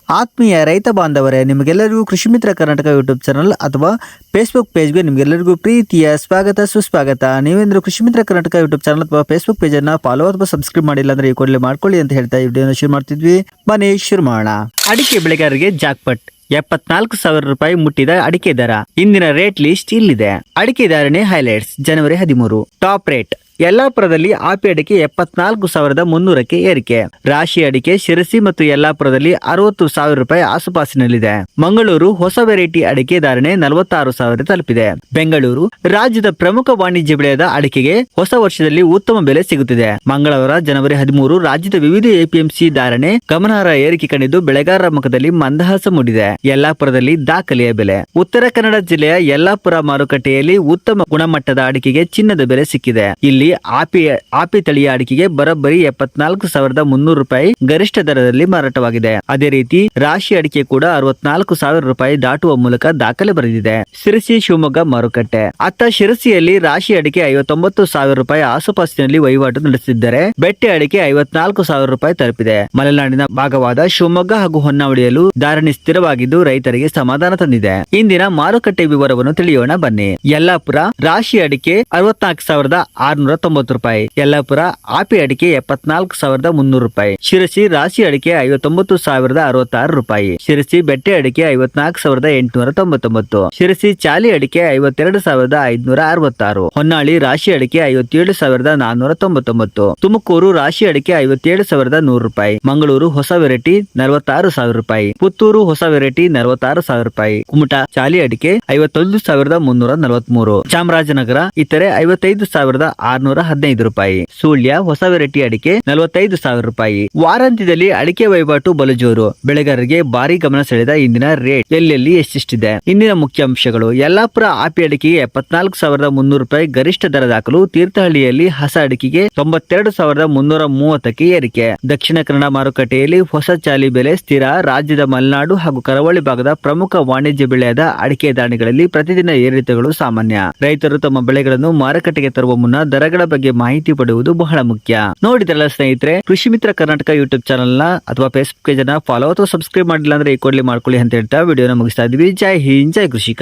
ಆತ್ಮೀಯ ರೈತ ಬಾಂಧವರೇ, ನಿಮಗೆಲ್ಲರಿಗೂ ಕೃಷಿ ಮಿತ್ರ ಕರ್ನಾಟಕ ಯೂಟ್ಯೂಬ್ ಚಾನಲ್ ಅಥವಾ ಫೇಸ್ಬುಕ್ ಪೇಜ್ಗೆ ನಿಮಗೆಲ್ಲರಿಗೂ ಪ್ರೀತಿಯ ಸ್ವಾಗತ ಸುಸ್ವಾಗತ. ನೀವೇಂದ್ರೂ ಕೃಷಿ ಮಿತ್ರ ಕರ್ನಾಟಕ ಯೂಟ್ಯೂಬ್ ಚಾನಲ್ ಅಥವಾ ಫೇಸ್ಬುಕ್ ಪೇಜ್ ಅನ್ನ ಫಾಲೋ ಅಥವಾ ಸಬ್ಸ್ಕ್ರೈಬ್ ಮಾಡಿಲ್ಲ ಅಂದ್ರೆ ಈ ಕೂಡಲೇ ಮಾಡ್ಕೊಳ್ಳಿ ಅಂತ ಹೇಳ್ತಾ ಈ ವಿಡಿಯೋನ ಶುರು ಮಾಡ್ತಿದ್ವಿ. ಬನ್ನಿ ಶುರು ಮಾಡೋಣ. ಅಡಿಕೆ ಬೆಳೆಗಾರರಿಗೆ ಜಾಕ್ಪಟ್ 74,000 ರೂಪಾಯಿ ಮುಟ್ಟಿದ ಅಡಿಕೆ ದರ. ಇಂದಿನ ರೇಟ್ ಲಿಸ್ಟ್ ಇಲ್ಲಿದೆ. ಅಡಿಕೆ ಧಾರಣೆ ಹೈಲೈಟ್ಸ್. ಜನವರಿ 13 ಟಾಪ್ ರೇಟ್ ಯಲ್ಲಾಪುರದಲ್ಲಿ ಆಪಿ ಅಡಿಕೆ 74,300ಕ್ಕೆ ಏರಿಕೆ. ರಾಶಿ ಅಡಿಕೆ ಶಿರಸಿ ಮತ್ತು ಯಲ್ಲಾಪುರದಲ್ಲಿ 60,000 ರೂಪಾಯಿ ಆಸುಪಾಸಿನಲ್ಲಿದೆ. ಮಂಗಳೂರು ಹೊಸ ವೆರೈಟಿ ಅಡಿಕೆ ಧಾರಣೆ 46,000 ತಲುಪಿದೆ. ಬೆಂಗಳೂರು ರಾಜ್ಯದ ಪ್ರಮುಖ ವಾಣಿಜ್ಯ ಬೆಳೆಯಾದ ಅಡಿಕೆಗೆ ಹೊಸ ವರ್ಷದಲ್ಲಿ ಉತ್ತಮ ಬೆಲೆ ಸಿಗುತ್ತಿದೆ. ಮಂಗಳವಾರ ಜನವರಿ 13 ರಾಜ್ಯದ ವಿವಿಧ ಎಪಿಎಂಸಿ ಧಾರಣೆ ಗಮನಾರ್ಹ ಏರಿಕೆ ಕಂಡಿದ್ದು ಬೆಳೆಗಾರರ ಮುಖದಲ್ಲಿ ಮಂದಹಾಸ ಮೂಡಿದೆ. ಯಲ್ಲಾಪುರದಲ್ಲಿ ದಾಖಲೆಯ ಬೆಲೆ. ಉತ್ತರ ಕನ್ನಡ ಜಿಲ್ಲೆಯ ಯಲ್ಲಾಪುರ ಮಾರುಕಟ್ಟೆಯಲ್ಲಿ ಉತ್ತಮ ಗುಣಮಟ್ಟದ ಅಡಿಕೆಗೆ ಚಿನ್ನದ ಬೆಲೆ ಸಿಕ್ಕಿದೆ. ಇಲ್ಲಿ ಆಪಿ ತಳಿಯ ಅಡಿಕೆಗೆ ಬರೋಬ್ಬರಿ 74,300 ರೂಪಾಯಿ ಗರಿಷ್ಠ ದರದಲ್ಲಿ ಮಾರಾಟವಾಗಿದೆ. ಅದೇ ರೀತಿ ರಾಶಿ ಅಡಿಕೆ ಕೂಡ 64,000 ರೂಪಾಯಿ ದಾಟುವ ಮೂಲಕ ದಾಖಲೆ ಬರೆದಿದೆ. ಶಿರಸಿ ಶಿವಮೊಗ್ಗ ಮಾರುಕಟ್ಟೆ. ಅತ್ತ ಶಿರಸಿಯಲ್ಲಿ ರಾಶಿ ಅಡಿಕೆ 59,000 ರೂಪಾಯಿ ಆಸುಪಾಸಿನಲ್ಲಿ ವಹಿವಾಟು ನಡೆಸಿದ್ದರೆ ಬೆಟ್ಟೆ ಅಡಿಕೆ 54,000 ರೂಪಾಯಿ ತಲುಪಿದೆ. ಮಲೆನಾಡಿನ ಭಾಗವಾದ ಶಿವಮೊಗ್ಗ ಹಾಗೂ ಹೊನ್ನಾವಳಿಯಲ್ಲೂ ಧಾರಣೆ ಸ್ಥಿರವಾಗಿದ್ದು ರೈತರಿಗೆ ಸಮಾಧಾನ ತಂದಿದೆ. ಇಂದಿನ ಮಾರುಕಟ್ಟೆ ವಿವರವನ್ನು ತಿಳಿಯೋಣ ಬನ್ನಿ. ಯಲ್ಲಾಪುರ ರಾಶಿ ಅಡಿಕೆ 64,690 ರೂಪಾಯಿ. ಯಲ್ಲಾಪುರ ಆಪಿ ಅಡಿಕೆ 74,300 ರೂಪಾಯಿ. ಶಿರಸಿ ರಾಶಿ ಅಡಿಕೆ 59,066 ರೂಪಾಯಿ. ಶಿರಸಿ ಬೆಟ್ಟೆ ಅಡಿಕೆ 54,899. ಶಿರಸಿ ಚಾಲಿ ಅಡಿಕೆ 52,566. ಹೊನ್ನಾಳಿ ರಾಶಿ ಅಡಿಕೆ 57,499. ತುಮಕೂರು ರಾಶಿ ಅಡಿಕೆ 57,100 ರೂಪಾಯಿ. ಮಂಗಳೂರು ಹೊಸ ವೆರೈಟಿ 46,000 ರೂಪಾಯಿ. ಪುತ್ತೂರು ಹೊಸ ವೆರೈಟಿ 46,000 ರೂಪಾಯಿ. ಕುಮಟಾ ಚಾಲಿ ಅಡಿಕೆ 51,343. ಚಾಮರಾಜನಗರ ಇತರೆ 55,615 ರೂಪಾಯಿ. ಸುಳ್ಯ ಹೊಸ ವೆರೈಟಿ ಅಡಿಕೆ 45,000 ರೂಪಾಯಿ. ವಾರಾಂತ್ಯದಲ್ಲಿ ಅಡಿಕೆ ವಹಿವಾಟು ಬಲಜೋರು. ಬೆಳೆಗಾರರಿಗೆ ಭಾರಿ ಗಮನ ಸೆಳೆದ ಇಂದಿನ ರೇಟ್ ಎಲ್ಲೆಲ್ಲಿ ಎಷ್ಟೆಷ್ಟಿದೆ. ಇಂದಿನ ಮುಖ್ಯಾಂಶಗಳು. ಯಲ್ಲಾಪುರ ಆಪಿ ಅಡಿಕೆಗೆ 74,300 ರೂಪಾಯಿ ಗರಿಷ್ಠ ದರ ದಾಖಲು. ತೀರ್ಥಹಳ್ಳಿಯಲ್ಲಿ ಹೊಸ ಅಡಿಕೆಗೆ 92,330ಕ್ಕೆ ಏರಿಕೆ. ದಕ್ಷಿಣ ಕನ್ನಡ ಮಾರುಕಟ್ಟೆಯಲ್ಲಿ ಹೊಸ ಚಾಲಿ ಬೆಲೆ ಸ್ಥಿರ. ರಾಜ್ಯದ ಮಲೆನಾಡು ಹಾಗೂ ಕರಾವಳಿ ಭಾಗದ ಪ್ರಮುಖ ವಾಣಿಜ್ಯ ಬೆಳೆಯಾದ ಅಡಿಕೆ ಧಾರಣೆಗಳಲ್ಲಿ ಪ್ರತಿದಿನ ಏರಿಳಿತಗಳು ಸಾಮಾನ್ಯ. ರೈತರು ತಮ್ಮ ಬೆಳೆಗಳನ್ನು ಮಾರುಕಟ್ಟೆಗೆ ತರುವ ಮುನ್ನ ದರಗಳ ಬಗ್ಗೆ ಮಾಹಿತಿ ಪಡೆಯುವುದು ಬಹಳ ಮುಖ್ಯ. ನೋಡಿದ್ರಲ್ಲ ಸ್ನೇಹಿತರೆ, ಕೃಷಿ ಮಿತ್ರ ಕರ್ನಾಟಕ ಯೂಟ್ಯೂಬ್ ಚಾನಲ್ ನ ಅಥವಾ ಫೇಸ್ಬುಕ್ ಪೇಜ್ ಅನ್ನ ಫಾಲೋ ಅಥವಾ ಸಬ್ಸ್ಕ್ರೈಬ್ ಮಾಡಿಲ್ಲ ಅಂದ್ರೆ ಈ ಕೂಡಲೇ ಮಾಡ್ಕೊಳ್ಳಿ ಅಂತ ಹೇಳ್ತಾ ವಿಡಿಯೋನ ಮುಗಿಸ್ತಾ ಇದ್ವಿ. ಜೈ ಹಿಂದ್, ಜೈ ಕೃಷಿಕ.